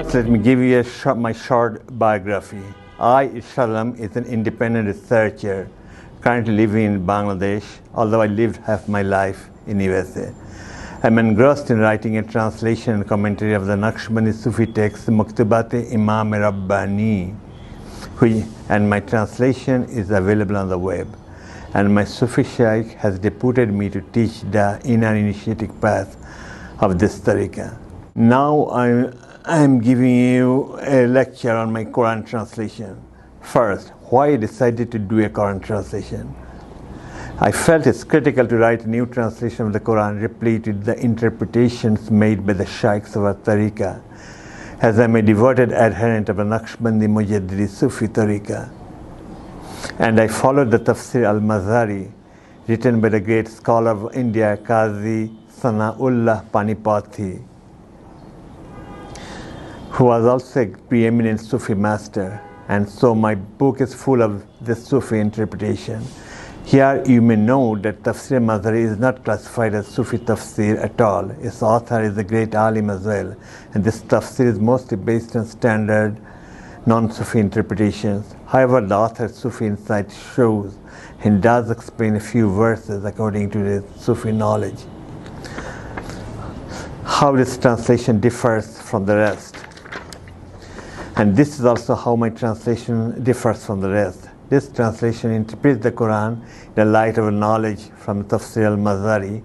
First, let me give you my short biography. I, Irshad Alam, is an independent researcher currently living in Bangladesh, although I lived half my life in USA. I'm engrossed in writing a translation and commentary of the Naqshbandi Sufi text Maktubat-e Imam Rabbani, and my translation is available on the web. And my Sufi Shaykh has deputed me to teach the inner initiatic path of this tariqah. Now I'm giving you a lecture on my Quran translation. First, why I decided to do a Quran translation. I felt it's critical to write a new translation of the Quran replete with the interpretations made by the Shaykhs of our tariqah, as I'm a devoted adherent of a Naqshbandi Mujaddidi Sufi tariqah. And I followed the Tafsir al-Mazari, written by the great scholar of India, Qazi Sanaullah Panipati, who was also a preeminent Sufi master. And so my book is full of this Sufi interpretation. Here you may note that Tafsir Mazari is not classified as Sufi tafsir at all. Its author is a great alim as well. And this tafsir is mostly based on standard non-Sufi interpretations. However, the author's Sufi insight shows he does explain a few verses according to his Sufi knowledge. How this translation differs from the rest. And this is also how my translation differs from the rest. This translation interprets the Quran in the light of knowledge from Tafsir al-Mazari,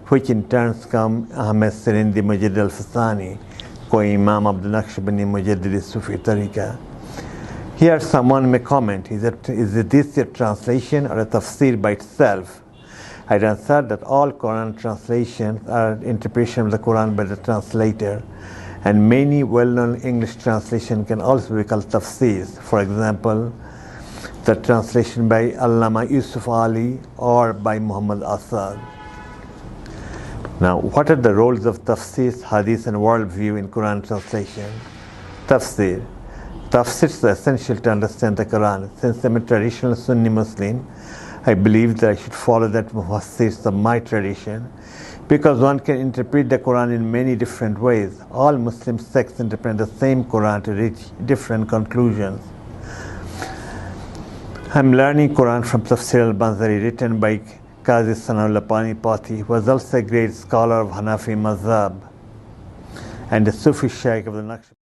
which in turn come Ahmed Sirindi Mujaddid al-Fasani, co-Imam of the Naqshbandi Mujaddidi Sufi tariqah. Here someone may comment, is this a translation or a tafsir by itself? I'd answer that all Quran translations are interpretation of the Quran by the translator, and many well-known English translations can also be called tafsirs. For example, the translation by Allama Yusuf Ali or by Muhammad Asad. Now, what are the roles of tafsir, hadith, and worldview in Quran translation? Tafsir. Tafsir is essential to understand the Quran. Since I'm a traditional Sunni Muslim, I believe that I should follow that mufassirs of my tradition, because one can interpret the Quran in many different ways. All Muslim sects interpret the same Quran to reach different conclusions. I'm learning Quran from Tafsir al-Banzari, written by Qazi Sanaullah Panipati, who was also a great scholar of Hanafi Mazhab and a Sufi Shaykh of the Naqshbandi.